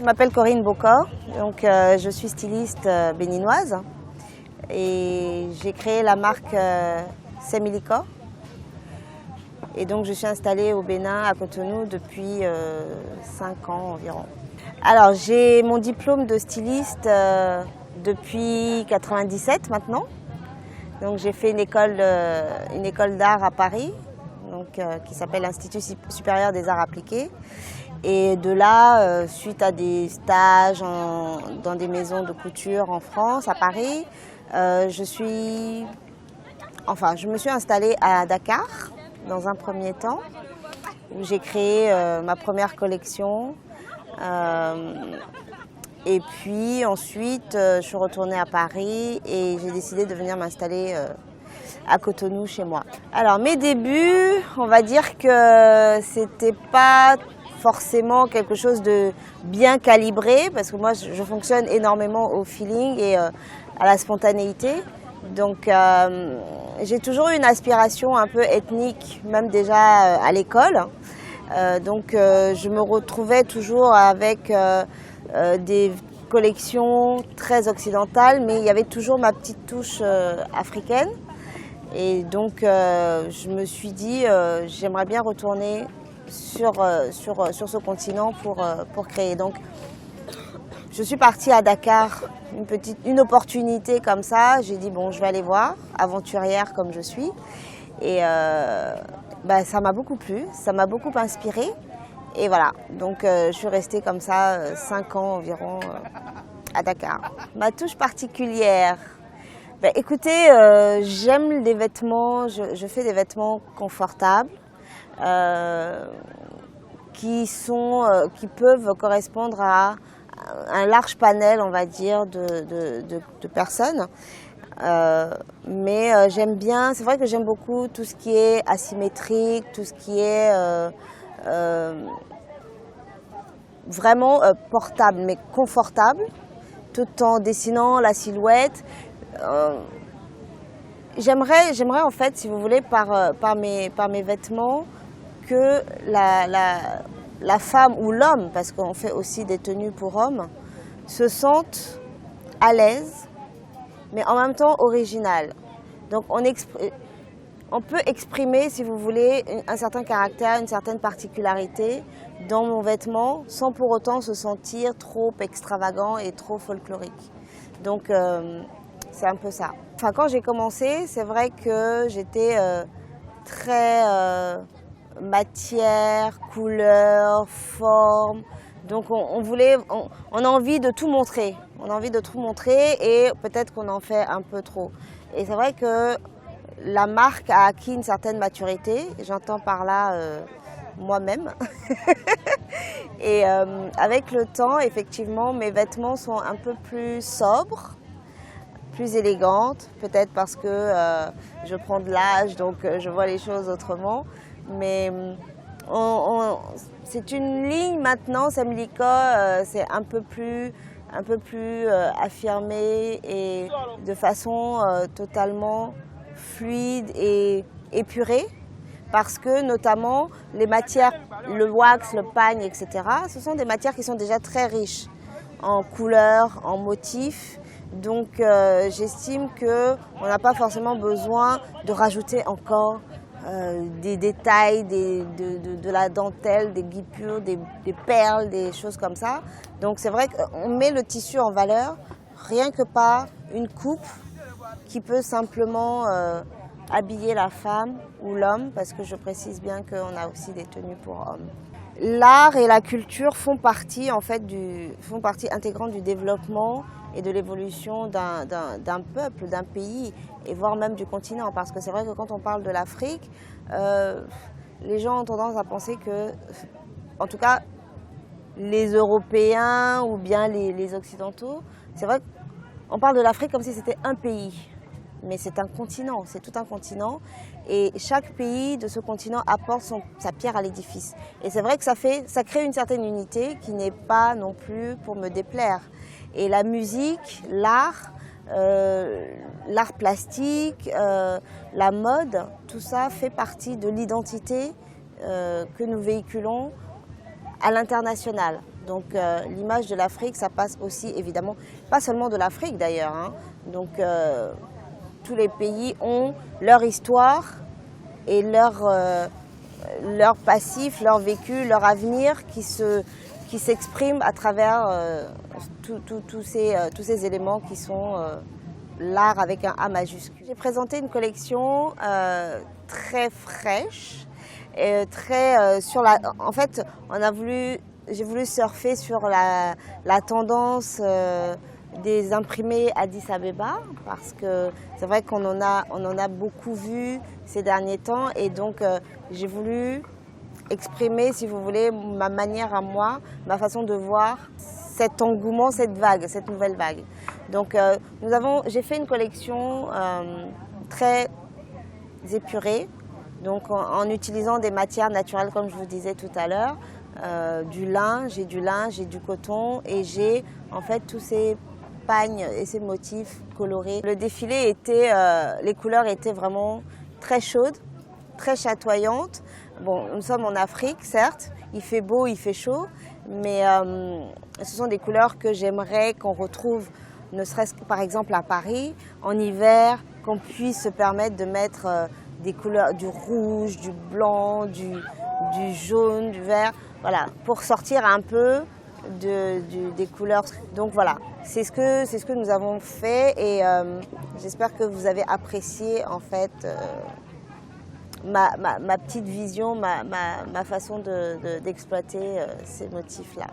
m'appelle Corinne Bocor, donc je suis styliste béninoise et j'ai créé la marque Semilika. Et donc je suis installée au Bénin, à Cotonou, depuis 5 ans environ. Alors j'ai mon diplôme de styliste depuis 97 maintenant. Donc j'ai fait une école d'art à Paris, donc, qui s'appelle l'Institut supérieur des arts appliqués. Et de là, suite à des stages dans des maisons de couture en France, à Paris, je me suis installée à Dakar dans un premier temps, où j'ai créé ma première collection. Et puis ensuite, je suis retournée à Paris et j'ai décidé de venir m'installer à Cotonou chez moi. Alors mes débuts, on va dire que c'était pas forcément quelque chose de bien calibré, parce que moi je fonctionne énormément au feeling et à la spontanéité. Donc j'ai toujours eu une aspiration un peu ethnique, même déjà à l'école. Donc je me retrouvais toujours avec des collections très occidentales, mais il y avait toujours ma petite touche africaine. Et donc je me suis dit j'aimerais bien retourner sur ce continent pour créer. Donc je suis partie à Dakar, une opportunité comme ça. J'ai dit bon, je vais aller voir, aventurière comme je suis. Et ça m'a beaucoup plu, ça m'a beaucoup inspirée. Et voilà, donc je suis restée comme ça 5 ans environ à Dakar. Ma touche particulière, écoutez, j'aime les vêtements, je fais des vêtements confortables qui peuvent correspondre à un large panel, on va dire, de personnes. Mais j'aime bien, c'est vrai que j'aime beaucoup tout ce qui est asymétrique, tout ce qui est vraiment portable mais confortable, tout en dessinant la silhouette. J'aimerais en fait, si vous voulez, par mes vêtements, que la femme ou l'homme, parce qu'on fait aussi des tenues pour hommes, se sentent à l'aise, mais en même temps original. Donc on peut exprimer, si vous voulez, un certain caractère, une certaine particularité dans mon vêtement, sans pour autant se sentir trop extravagant et trop folklorique. Donc c'est un peu ça. Enfin, quand j'ai commencé, c'est vrai que j'étais très matière, couleur, forme. Donc on a envie de tout montrer. On a envie de tout montrer et peut-être qu'on en fait un peu trop. Et c'est vrai que la marque a acquis une certaine maturité. J'entends par là moi-même. Et avec le temps, effectivement, mes vêtements sont un peu plus sobres, plus élégantes. Peut-être parce que je prends de l'âge, donc je vois les choses autrement. Mais c'est une ligne maintenant, Semilika, c'est un peu plus affirmé et de façon totalement fluide et épurée, parce que notamment les matières, le wax, le pagne, etc., ce sont des matières qui sont déjà très riches en couleurs, en motifs. Donc j'estime qu'on n'a pas forcément besoin de rajouter encore des détails, de la dentelle, des guipures, des perles, des choses comme ça. Donc c'est vrai qu'on met le tissu en valeur rien que par une coupe qui peut simplement habiller la femme ou l'homme, parce que je précise bien qu'on a aussi des tenues pour hommes. L'art et la culture font partie intégrante du développement et de l'évolution d'un peuple, d'un pays, et voire même du continent. Parce que c'est vrai que quand on parle de l'Afrique, les gens ont tendance à penser que, en tout cas, les Européens ou bien les Occidentaux, c'est vrai qu'on parle de l'Afrique comme si c'était un pays. Mais c'est un continent, c'est tout un continent. Et chaque pays de ce continent apporte sa pierre à l'édifice. Et c'est vrai que ça crée une certaine unité qui n'est pas non plus pour me déplaire. Et la musique, l'art plastique, la mode, tout ça fait partie de l'identité que nous véhiculons à l'international. Donc l'image de l'Afrique, ça passe aussi évidemment, pas seulement de l'Afrique d'ailleurs, hein. Donc tous les pays ont leur histoire et leur passif, leur vécu, leur avenir qui s'expriment à travers tous ces éléments qui sont l'art avec un A majuscule. J'ai présenté une collection très fraîche et très en fait, j'ai voulu surfer sur la tendance des imprimés Addis Abeba, parce que c'est vrai qu'on en a beaucoup vu ces derniers temps, et donc j'ai voulu exprimer, si vous voulez, ma manière à moi, ma façon de voir cet engouement, cette nouvelle vague. Donc j'ai fait une collection très épurée, donc en utilisant des matières naturelles, comme je vous disais tout à l'heure, du lin, j'ai du coton, et j'ai en fait tous ces pagnes et ces motifs colorés. Le défilé les couleurs étaient vraiment très chaudes, très chatoyantes. Bon, nous sommes en Afrique, certes, il fait beau, il fait chaud, mais ce sont des couleurs que j'aimerais qu'on retrouve, ne serait-ce que par exemple à Paris, en hiver, qu'on puisse se permettre de mettre des couleurs, du rouge, du blanc, du jaune, du vert, voilà, pour sortir un peu des couleurs. Donc voilà, c'est ce que nous avons fait, et j'espère que vous avez apprécié en fait ma petite vision, ma façon d'exploiter ces motifs-là.